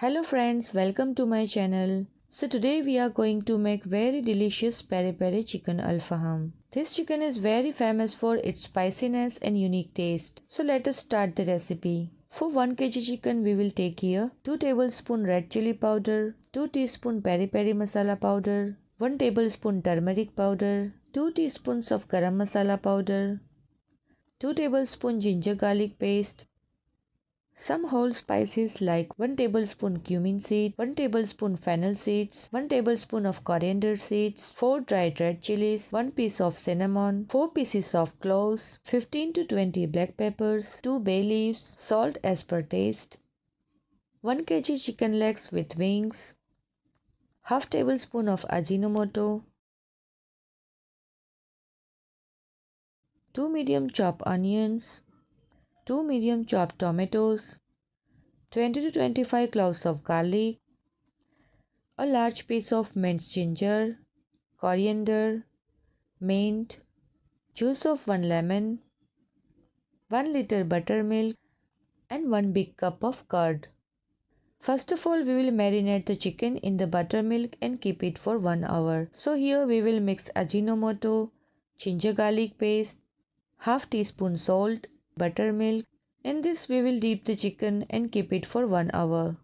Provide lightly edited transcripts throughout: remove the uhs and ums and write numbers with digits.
Hello friends, welcome to my channel. So today we are going to make very delicious peri peri chicken alfaham. This chicken is very famous for its spiciness and unique taste. So let us start the recipe. For 1 kg chicken we will take here 2 tablespoon red chili powder, 2 teaspoon peri peri masala powder, 1 tablespoon turmeric powder, 2 teaspoons of garam masala powder, 2 tablespoon ginger garlic paste, some whole spices like 1 tablespoon cumin seed, 1 tablespoon fennel seeds, 1 tablespoon of coriander seeds, 4 dried red chilies, 1 piece of cinnamon, 4 pieces of cloves, 15 to 20 black peppers, 2 bay leaves, salt as per taste, 1 kg chicken legs with wings, half tablespoon of ajinomoto, 2 medium chopped onions, 2 medium chopped tomatoes, 20 to 25 cloves of garlic, a large piece of minced ginger, coriander, mint, juice of 1 lemon, 1 liter buttermilk and 1 big cup of curd. First of all, we will marinate the chicken in the buttermilk and keep it for 1 hour. So here we will mix ajinomoto, ginger garlic paste, half teaspoon salt, buttermilk. In this we will dip the chicken and keep it for 1 hour.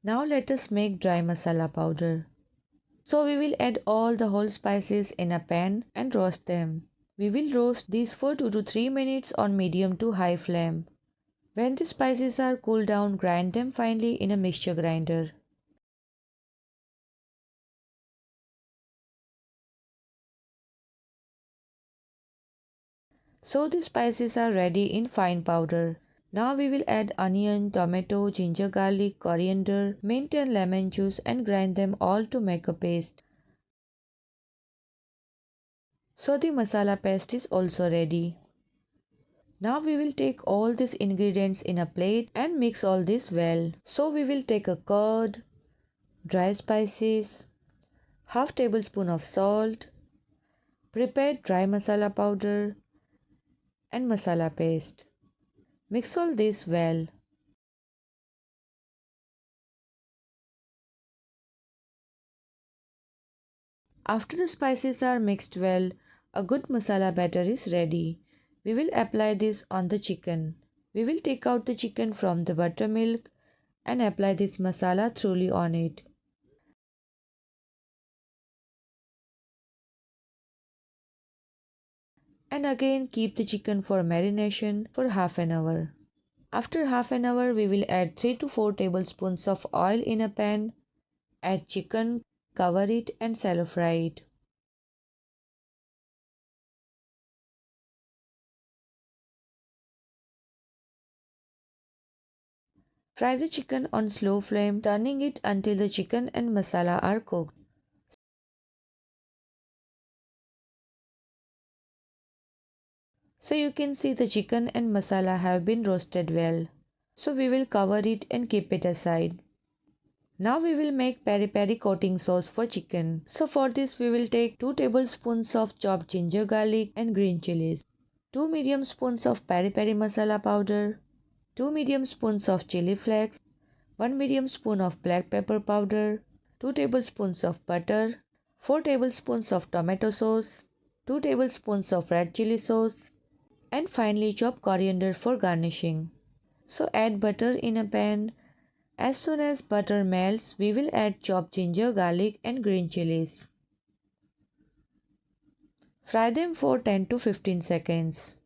Now let us make dry masala powder. So we will add all the whole spices in a pan and roast them. We will roast these for 2 to 3 minutes on medium to high flame. When the spices are cooled down, grind them finely in a mixture grinder. So the spices are ready in fine powder. Now we will add onion, tomato, ginger garlic, coriander, mint and lemon juice and grind them all to make a paste. So the masala paste is also ready. Now we will take all these ingredients in a plate and mix all this well. So we will take a curd, dry spices, half tablespoon of salt, prepared dry masala powder and masala paste. Mix all this well. After the spices are mixed well, a good masala batter is ready. We will apply this on the chicken. We will take out the chicken from the buttermilk and apply this masala thoroughly on it. And again keep the chicken for marination for half an hour. After half an hour we will add 3 to 4 tablespoons of oil in a pan, add chicken, cover it and shallow fry it. Fry the chicken on slow flame, turning it until the chicken and masala are cooked. So you can see the chicken and masala have been roasted well. So we will cover it and keep it aside. Now we will make peri peri coating sauce for chicken. So for this we will take 2 tablespoons of chopped ginger garlic and green chilies, 2 medium spoons of peri peri masala powder, 2 medium spoons of chili flakes, 1 medium spoon of black pepper powder, 2 tablespoons of butter, 4 tablespoons of tomato sauce, 2 tablespoons of red chili sauce, and finely chopped coriander for garnishing. So add butter in a pan. As soon as butter melts, we will add chopped ginger, garlic and green chilies. Fry them for 10 to 15 seconds.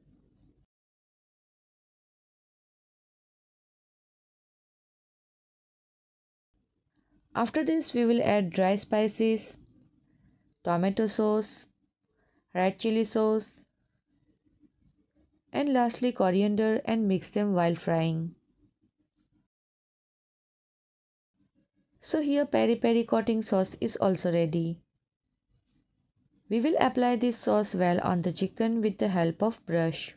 After this, we will add dry spices, tomato sauce, red chili sauce, and lastly coriander and mix them while frying. So here peri peri coating sauce is also ready. We will apply this sauce well on the chicken with the help of brush.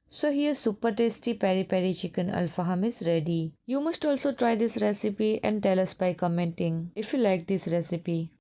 So here super tasty peri peri chicken alfaham is ready. You must also try this recipe and tell us by commenting if you like this recipe.